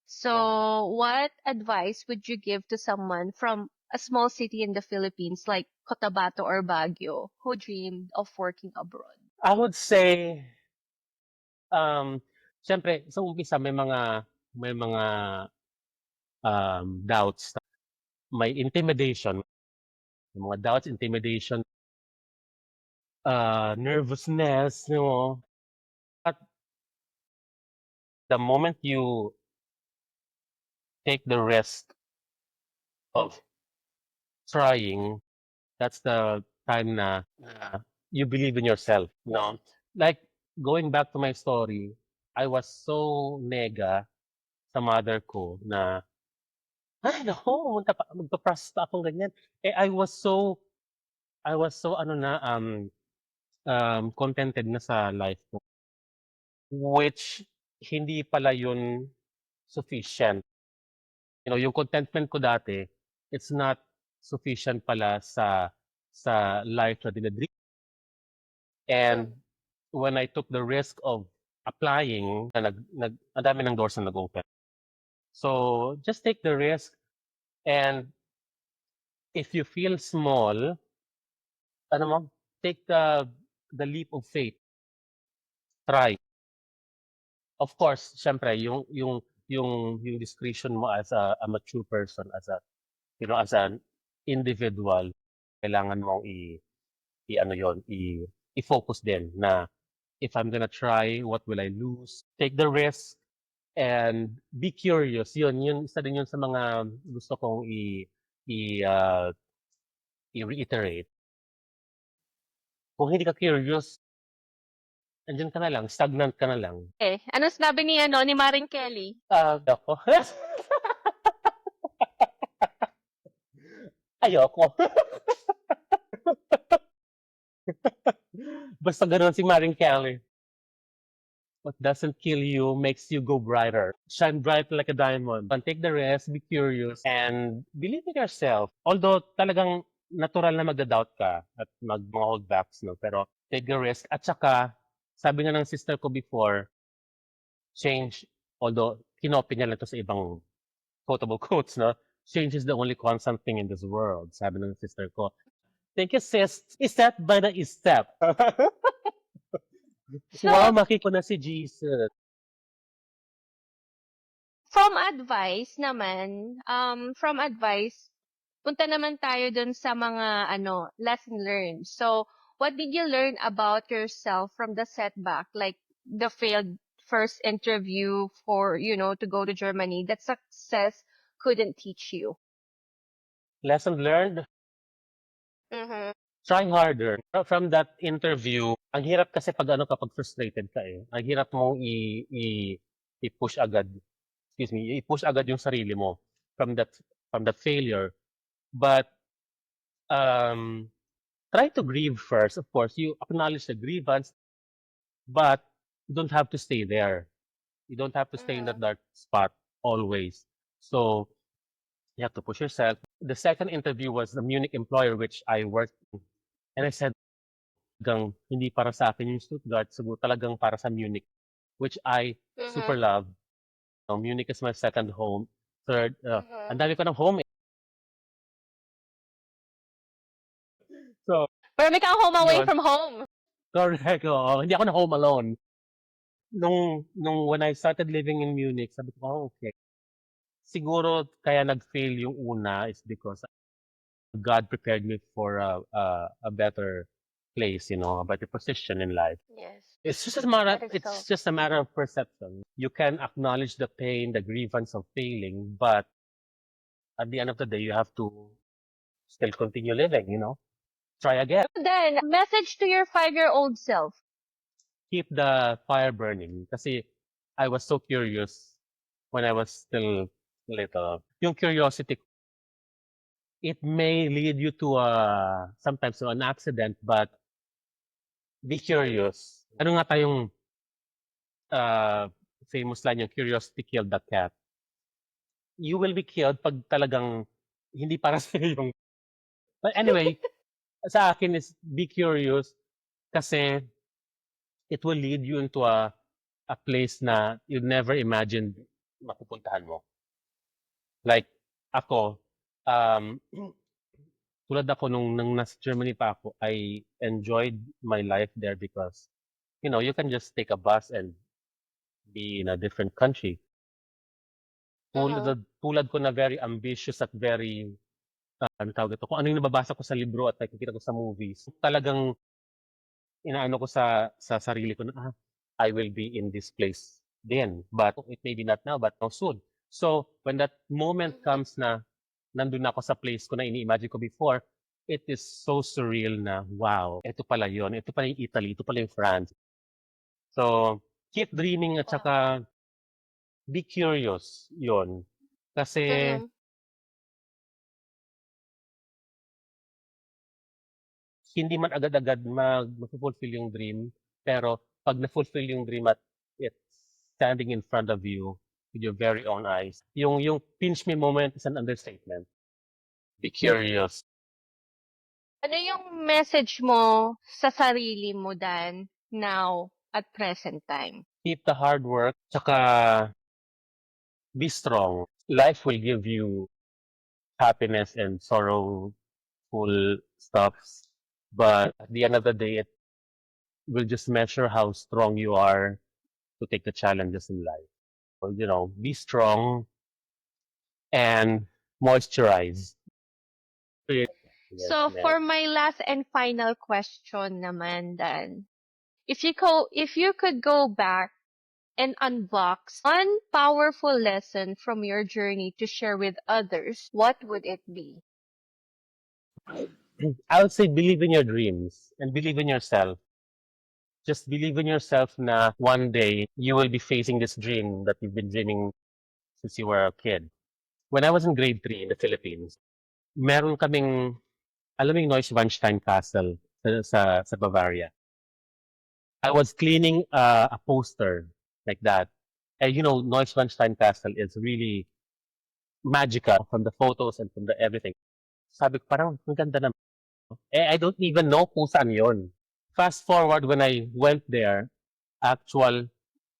So, what advice would you give to someone from a small city in the Philippines like Cotabato or Baguio who dreamed of working abroad? I would say, um, siyempre sa umpisa may mga doubts, may intimidation, may mga doubts, intimidation, nervousness, But the moment you take the risk of trying, that's the time na you believe in yourself, no? Like, going back to my story, I was so nega sa mother ko na, "Ay naku, magpa-process pa akong ganyan." Eh, I was so ano na, contented na sa life ko, which hindi pala yun sufficient. Yung contentment ko dati, it's not sufficient pala sa life na dinedream. And when I took the risk of applying, na ang dami ng doors na nag-open. So, just take the risk, and if you feel small, ano mo, take the leap of faith, try. Of course, siyempre yung discretion mo as a mature person, as an individual, kailangan mong i-ano yon, i-focus din na, if I'm gonna try, what will I lose? Take the risk and be curious. Yun isa din yun sa mga gusto kong i ah, i-reiterate. Kung hindi ka curious, andiyan ka na lang, stagnant ka na lang. Ano sinabi ni Maring Kelly? Ako. Ayoko. Basta gano'n si Maring Kelly. What doesn't kill you makes you go brighter. Shine bright like a diamond. And take the risk, be curious, and believe in yourself. Although talagang natural na magda-doubt ka at mga holdbacks, no? Pero take the risk. At saka, sabi nga ng sister ko before, change, although kinopy niya lang to sa ibang quotable quotes, no? Change is the only constant thing in this world, sabi ng sister ko. Thank you, sis. Step by the step. So, Wow, makiko na si Jesus. from advice, punta naman tayo dun sa mga lesson learned. So, what did you learn about yourself from the setback, like the failed first interview for, to go to Germany that success couldn't teach you? Lesson learned, Mm-hmm. try harder. From that interview, ang hirap kasi kapag frustrated ka eh. Ang hirap mong i-push agad, i-push agad yung sarili mo from that failure. But um, try to grieve first. Of course, you acknowledge the grievance, but you don't have to stay there. You don't have to stay in that dark spot always. So you have to push yourself. The second interview was the Munich employer which I worked in. And I said, talagang hindi para sa akin yung Stuttgart, siguro talagang para sa Munich, which I super Mm-hmm. love. Munich is my second home. Third, Mm-hmm. ang dami ko ng home eh. So, Pero may kang home away yun. from home. Correct. Oo. Hindi ako na home alone. When I started living in Munich, sabi ko, oh, okay. Siguro kaya nag-fail yung una is because God prepared me for a better place, a better position in life. Yes. It's just That is so. it's just a matter of perception. You can acknowledge the pain, the grievance of failing, but at the end of the day, you have to still continue living, Try again. Then, message to your 5-year-old self. Keep the fire burning. Kasi I was so curious when I was still little. Yung curiosity, it may lead you to sometimes to an accident, but be curious. Ano nga tayong famous line, yung curiosity killed the cat. You will be killed pag talagang hindi para sa yung... But anyway, sa akin is be curious kasi it will lead you into a place na you never imagined mapupuntahan mo. Like ako, um, tulad ako nung nasa Germany pa ako, I enjoyed my life there because, you can just take a bus and be in a different country. Mm-hmm. Tulad ko na very ambitious at very, ano tawag ito, kung ano yung nababasa ko sa libro at nakikita ko sa movies, talagang inaano ko sa sarili ko na, I will be in this place then. But it may be not now, but now soon. So, when that moment Mm-hmm. comes na nandun ako sa place ko na ini-imagine ko before, it is so surreal na, wow, ito pala yon, ito pala yung Italy, ito pala yung France. So, keep dreaming at Wow. saka be curious yon. Kasi Mm-hmm. hindi man agad-agad mafu-fulfill yung dream, pero 'pag na-fulfill yung dream at it's standing in front of you with your very own eyes, yung pinch me moment is an understatement. Be curious. Ano yung message mo sa sarili mo, Dan, now at present time? Keep the hard work, tsaka be strong. Life will give you happiness and sorrowful stuffs, but at the end of the day, it will just measure how strong you are to take the challenges in life. So, be strong and moisturize. Yes, So man. for my last and final question naman, Dan, if you could go back and unbox one powerful lesson from your journey to share with others, what would it be? I would say believe in your dreams and believe in yourself. Just believe in yourself na one day you will be facing this dream that you've been dreaming since you were a kid. When I was in grade 3 in the Philippines, meron kaming, alam mo yung Neuschwanstein Castle sa Bavaria. I was cleaning a poster like that. And Neuschwanstein Castle is really magical from the photos and from the everything. Sabi ko, parang ang ganda naman. I don't even know kung saan yon. Fast forward when I went there, actual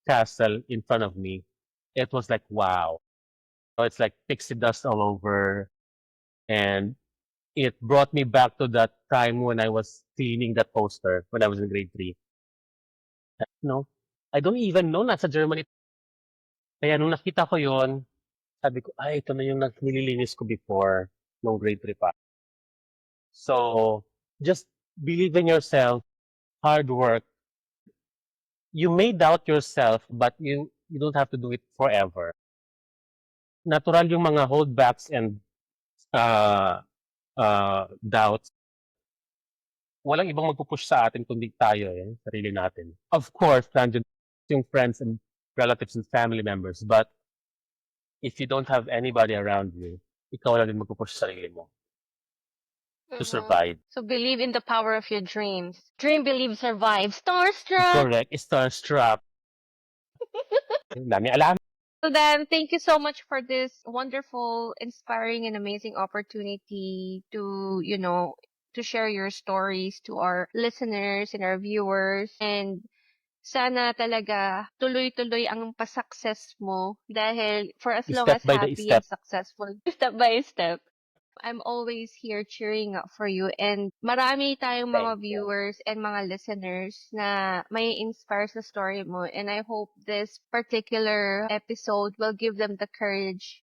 castle in front of me. It was like, wow. So it's like pixie dust all over. And it brought me back to that time when I was cleaning that poster when I was in grade 3. No, I don't even know nasa Germany. Kaya nung nakita ko yon, sabi ko, ay, ito na yung nililinis ko before nung grade 3 pa. So, just believe in yourself, hard work. You may doubt yourself, but you don't have to do it forever. Natural yung mga holdbacks and uh, doubts. Walang ibang magpupush sa atin kundi tayo, sarili natin. Of course, nandiyan yung friends and relatives and family members, but if you don't have anybody around you, ikaw lang din magpupush sa sarili mo to Mm-hmm. survive. So believe in the power of your dreams. Dream, believe, survive. Starstruck! Correct. Starstruck. Dami alam. So then, thank you so much for this wonderful, inspiring, and amazing opportunity to, to share your stories to our listeners and our viewers. And sana talaga tuloy-tuloy ang pa-success mo dahil for as long Step as by the happy and step. successful, step by step. I'm always here cheering up for you and marami tayong Thank mga you. viewers and mga listeners na may inspire sa story mo, and I hope this particular episode will give them the courage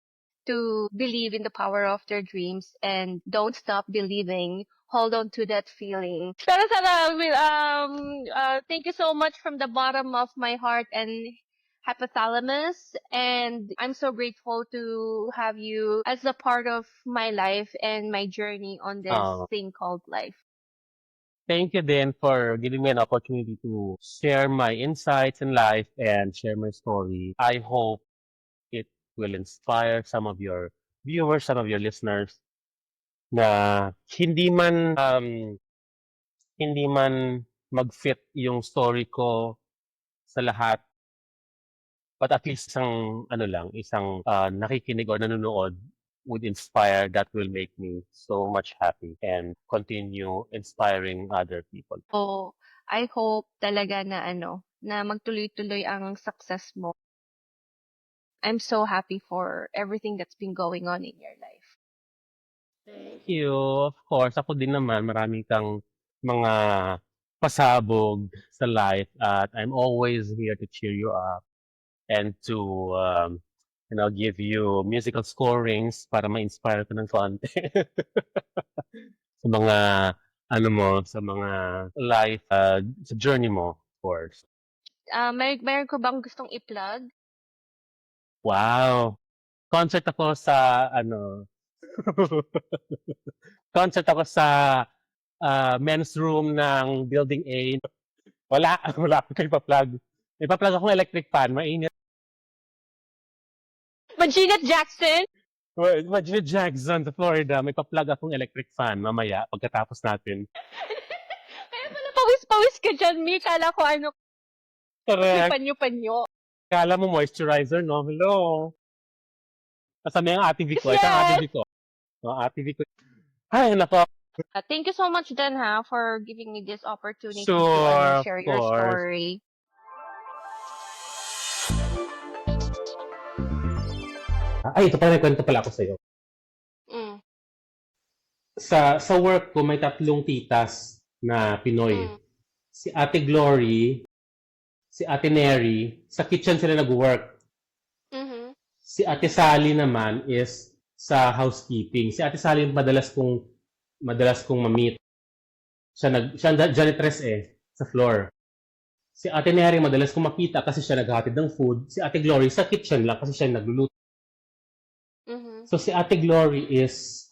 to believe in the power of their dreams and don't stop believing. Hold on to that feeling. Pero sana, thank you so much from the bottom of my heart and hypothalamus. And I'm so grateful to have you as a part of my life and my journey on this Uh, thing called life. Thank you then for giving me an opportunity to share my insights in life and share my story. I hope it will inspire some of your viewers, some of your listeners na hindi man mag-fit yung story ko sa lahat, but at least isang nakikinig or nanonood would inspire that will make me so much happy and continue inspiring other people. So, I hope talaga na na magtuloy-tuloy ang success mo. I'm so happy for everything that's been going on in your life. Thank you. Of course, ako din naman, marami kang mga pasabog sa life at I'm always here to cheer you up and to give you musical scorings para ma-inspire ka ng konti sa mga sa mga life sa journey mo, of course. Meron ko bang gustong i-plug? Wow. Concert ako sa concert ako sa men's room ng Building A. Wala akong ipa-plug. Ipa-plug akong electric fan, mainit. Janet Jackson? Imagine Jackson sa Florida, may pa-plug akong electric fan mamaya pagkatapos natin. Kaya pala pawis-pawis ka dyan, Mi. Kala ko may Correct. panyo-panyo. Kala mo moisturizer, no? Hello. Kasama yung Ate Vico. Ito ang Ate Yes! Vico. No, Ate Vico. Ay, nako. Thank you so much, Dan, for giving me this opportunity to Sure, of share your course. story. Ay, ito pala, kwento pala ako sa'yo. Mm. Sa work ko, may 3 titas na Pinoy. Mm. Si Ate Glory, si Ate Neri, sa kitchen sila nag-work. Mhm. Si Ate Sally naman is sa housekeeping. Si Ate Sally madalas kong ma-meet. Siya janitress sa floor. Si Ate Neri madalas kong makita kasi siya naghahatid ng food. Si Ate Glory sa kitchen lang kasi siya nagluluto. Mhm. So si Ate Glory is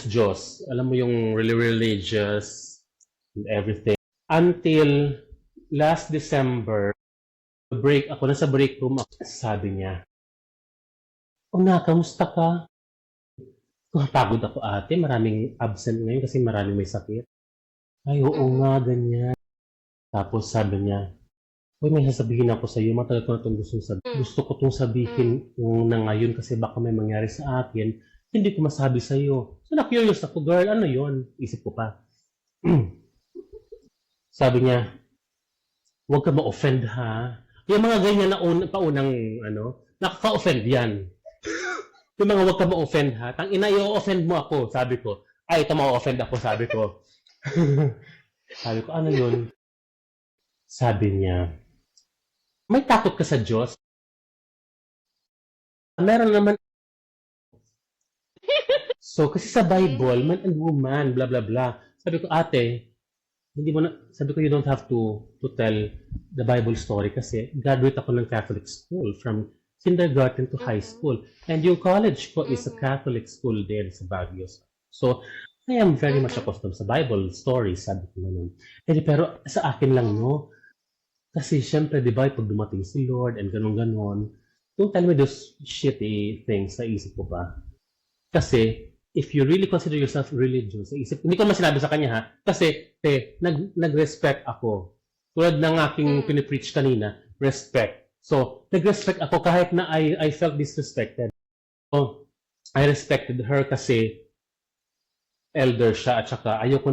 Diyos. Alam mo yung really religious and everything. Until last December, nasa break room ako. Sabi niya, kamusta ka? Pagod ako ate, maraming absent ngayon kasi maraming may sakit. Ay, oo nga, ganyan. Tapos sabi niya, may sasabihin ako sa iyo, matagal ko na itong gusto sabihin. Gusto ko itong sabihin na ngayon kasi baka may mangyari sa akin. Hindi ko masabi sa iyo. So na-curious ako, girl, ano yon? Isip ko pa. Sabi niya, huwag ka ma-offend ha. Yung mga ganyan na paunang nakaka-offend yan. Yung mga huwag ka ma-offend ha. Tangina, i-offend mo ako, sabi ko. Ay, ito ma-offend ako, sabi ko. Sabi ko, ano yun? Sabi niya, may takot ka sa Diyos? Meron naman. So, kasi sa Bible, man and woman, blah, blah, blah. Sabi ko, ate, sabi ko, you don't have to tell the Bible story kasi graduate ako ng Catholic school from kindergarten to high school. And yung college ko is a Catholic school din sa Baguio. So, I am very much accustomed sa Bible stories, sabi ko naman. Pero sa akin lang, no? Kasi syempre, di ba, pag dumating si Lord and ganon-ganon, don't tell me those shitty things sa isip ko pa. Kasi, if you really consider yourself religious, hindi ko naman sinabi sa kanya ha, kasi, nag-respect ako. Tulad ng aking pinipreach kanina, respect. So, nag-respect ako kahit na I felt disrespected. So, I respected her kasi elder siya at saka ayoko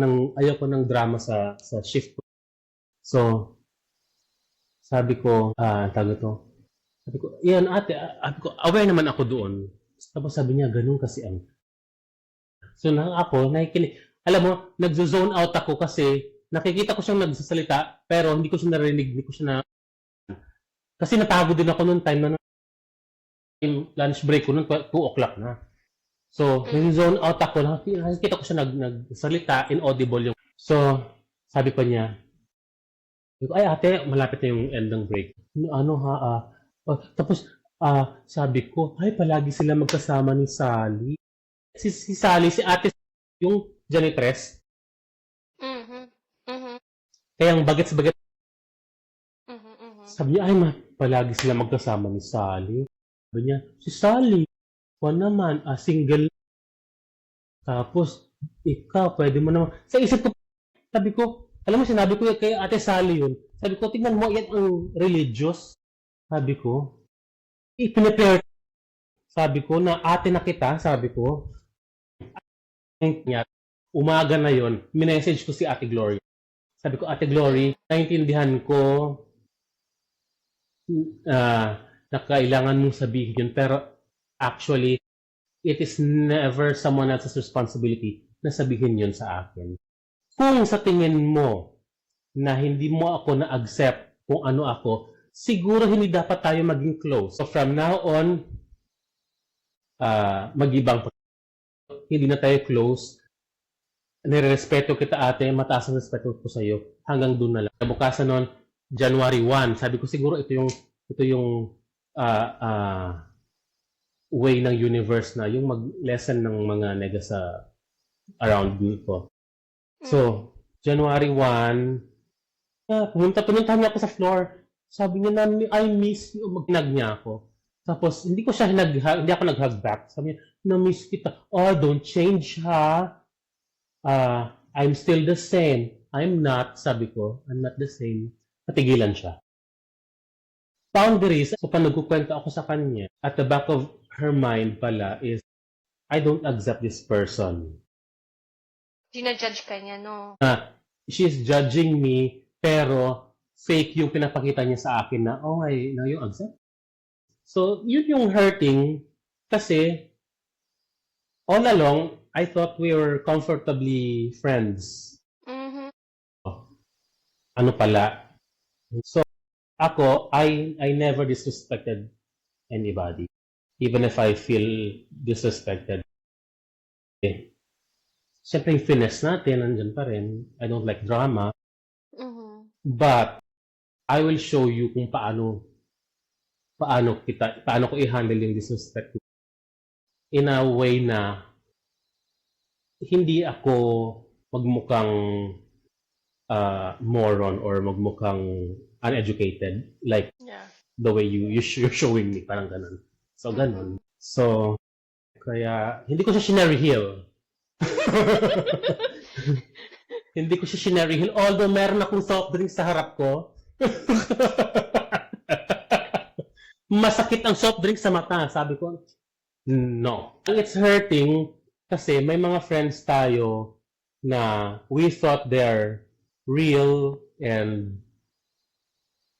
ng drama sa shift ko. So, sabi ko, yan ate, aware naman ako doon. Tapos sabi niya, ganun kasi ang. So ako, nakikinig. Alam mo, nagzo-zone out ako kasi nakikita ko siyang nagsasalita, pero hindi ko siya narinig, hindi ko siya na. Kasi napagod din ako noong time na lunch break ko, noong 2 o'clock na. So, nag-zone out ako, nakikita ko siya nagsalita, inaudible yung. So, sabi pa niya, ay ate, malapit na yung end ng break. Tapos, sabi ko, ay palagi sila magkasama ni Sally. Si Sally, si ate, yung janitress. Kaya ang bagets-bagets. Sabi niya, ay palagi sila magkasama ni Sally. Sabi niya, si Sally, naman, single. Tapos, ikaw, pwede mo naman. Sa isip ko, sabi ko, alam mo, sinabi ko kay Ate Sally yun. Sabi ko, tingnan mo, yan ang religious. Sabi ko, i-prepare. Sabi ko, na ate na kita, sabi ko. Umaga na yon, minessage ko si Ate Glory. Sabi ko, Ate Glory, naintindihan ko na kailangan mong sabihin yun. Pero actually, it is never someone else's responsibility na sabihin yun sa akin. Kung sa tingin mo na hindi mo ako na-accept kung ano ako, siguro hindi dapat tayo maging close. So from now on, mag-ibang hindi na tayo close. Nirespeto kita ate, mataas ang respeto ko sa iyo. Hanggang doon na lang. Bukasan noon, January 1, sabi ko siguro ito yung way ng universe na yung mag-lesson ng mga nega sa around me ko. So, January 1, pinuntahan niya ako sa floor. Sabi niya na, I miss you. Magnag niya ako. Tapos, hindi ako nag-hug back. Sabi niya, na-miss kita. Oh, don't change ha. I'm still the same. I'm not, sabi ko. I'm not the same. Patigilan siya. Boundaries, so pag nagkukwento ako sa kanya, at the back of her mind pala is, I don't accept this person. Ginajudge ka niya, no? She's judging me, pero fake yung pinapakita niya sa akin na, oh, now you accept. So, yun yung hurting kasi all along, I thought we were comfortably friends. Mm-hmm. Ano pala? So, ako, I never disrespected anybody. Even if I feel disrespected. Okay. Siyempre, yung finesse natin, nandyan pa rin. I don't like drama. Mm-hmm. But, I will show you kung paano ko i-handle yung disrespect in a way na hindi ako magmukhang moron or magmukhang uneducated like the way you're showing me, parang ganun. So, ganun. So, kaya, hindi ko siya shinary-heel. Hindi ko siya shinary-heel. Although, meron akong soft drink sa harap ko. Masakit ang soft drink sa mata. Sabi ko, no. It's hurting kasi may mga friends tayo na we thought they're real and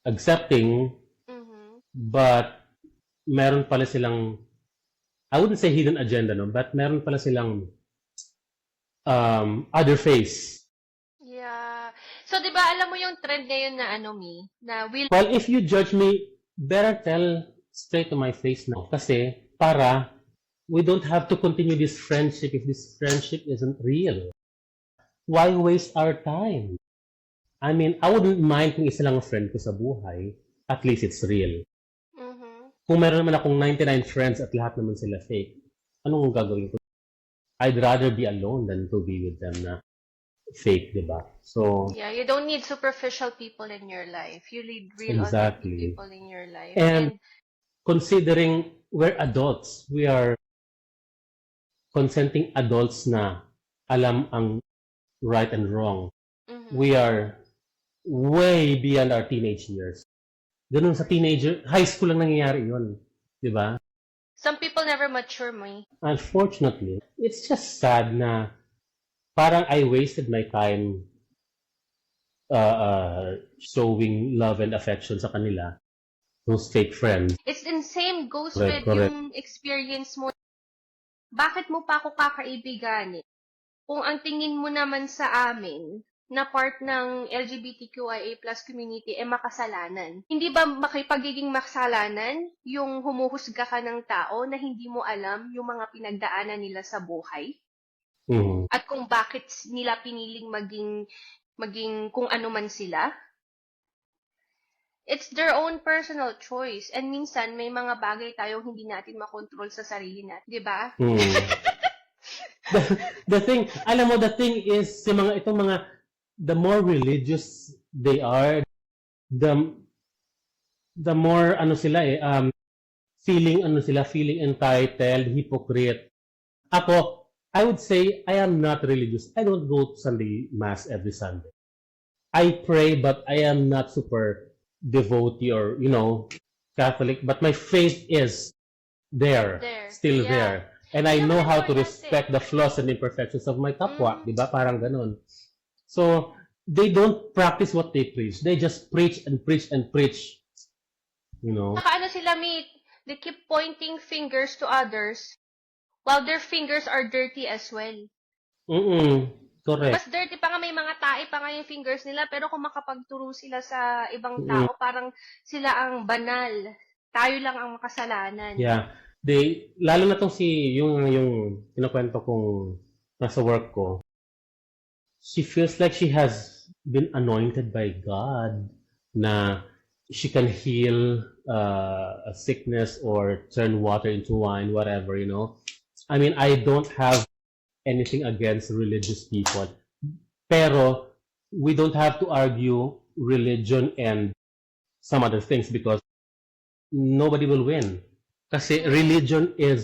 accepting, but meron pala silang, I wouldn't say hidden agenda, no, but meron pala silang other face. Yeah. So, di ba, alam mo yung trend ngayon na Well, if you judge me, better tell straight to my face now. Kasi, para we don't have to continue this friendship if this friendship isn't real. Why waste our time? I mean, I wouldn't mind kung isa lang ang friend ko sa buhay. At least it's real. Kung meron naman akong 99 friends at lahat naman sila fake, anong gagawin ko? I'd rather be alone than to be with them na fake, diba? So, yeah, you don't need superficial people in your life. You need real exactly. authentic people in your life. And considering we're adults, we are consenting adults na alam ang right and wrong. We are way beyond our teenage years. Ganun sa teenager, high school lang nangyayari yun. Diba? Some people never mature, May. Unfortunately, it's just sad na parang I wasted my time showing love and affection sa kanila. Those fake friends. It's the same goes Correct. yung experience mo. Bakit mo pa ako kakaibiganin? Kung ang tingin mo naman sa amin, na part ng LGBTQIA+ community makasalanan. Hindi ba pagiging makasalanan yung humuhusga ka ng tao na hindi mo alam yung mga pinagdaanan nila sa buhay? At kung bakit nila piniling maging kung ano man sila? It's their own personal choice. And minsan, may mga bagay tayong hindi natin makontrol sa sarili natin. Di ba? The thing is, itong mga the more religious they are, the more feeling entitled, hypocrite. Ako, I would say I am not religious. I don't go to Sunday Mass every Sunday. I pray, but I am not super devotee or, Catholic. But my faith is still there. And I know how to respect the flaws and imperfections of my kapwa. Diba? Parang ganun. So, they don't practice what they preach. They just preach and preach and preach. you know? Saka ano sila, meet, they keep pointing fingers to others while their fingers are dirty as well. Mm, correct. Mas dirty pa nga, may mga tae pa nga yung fingers nila, pero kung makapagturo sila sa ibang Mm, tao, parang sila ang banal. Tayo lang ang makasalanan. yeah. Lalo na tong yung kinukwento kong nasa work ko, she feels like she has been anointed by God na she can heal a sickness or turn water into wine, whatever, you know. I mean, I don't have anything against religious people, pero we don't have to argue religion and some other things because nobody will win. Kasi religion is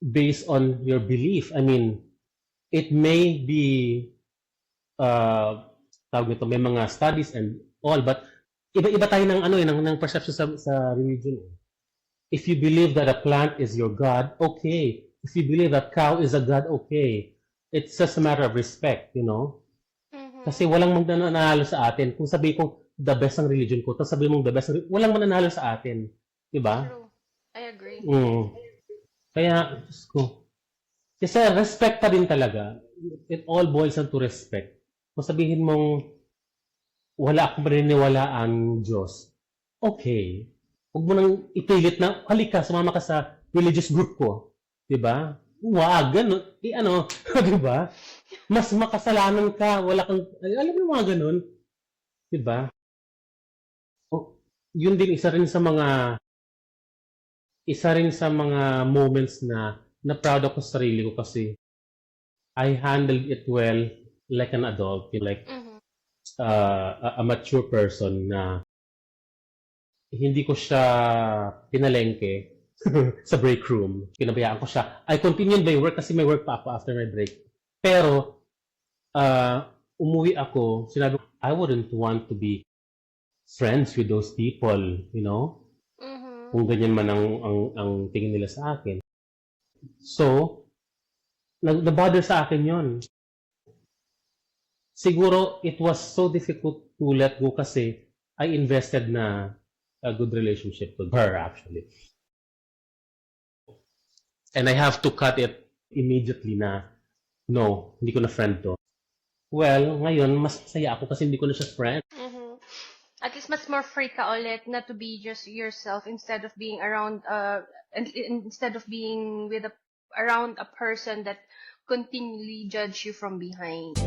based on your belief. I mean, it may be tawag nito, may mga studies and all, but iba-iba tayo ng ano ng perception sa religion. If you believe that a plant is your God, okay. If you believe that cow is a God, okay. It's just a matter of respect, you know? Kasi walang mananalo sa atin. Kung sabi ko the best ang religion ko, tapos sabi mong the best, walang mananalo sa atin. Diba? True. I agree. Kaya, Diyos ko. Kasi respect pa din talaga. It all boils down to respect. Kung sabihin mong wala akong paniniwalaan Diyos, okay. Huwag mo nang ipilit na, halika, sumama ka sa religious group ko. Diba? Wag, ganun. Ano, diba? Mas makasalanan ka, wala kang, alam mo yung mga ganun. Diba? O, yun din isa rin sa mga moments na proud ako sa sarili ko kasi I handled it well like an adult, like a mature person na hindi ko siya pinalengke sa break room. Pinabayaan ko siya. I continued my work kasi may work pa ako after my break. Pero, umuwi ako, sinabi ko, I wouldn't want to be friends with those people, you know? Kung ganyan man ang tingin nila sa akin. So, nabother sa akin yon. Siguro, it was so difficult to let go kasi I invested na a good relationship with her actually. And I have to cut it immediately na, no, hindi ko na friend to. Well, ngayon, mas masaya ako kasi hindi ko na siya friend. At least mas more free ka ulit na to be just yourself instead of being around instead of being with around a person that continually judge you from behind.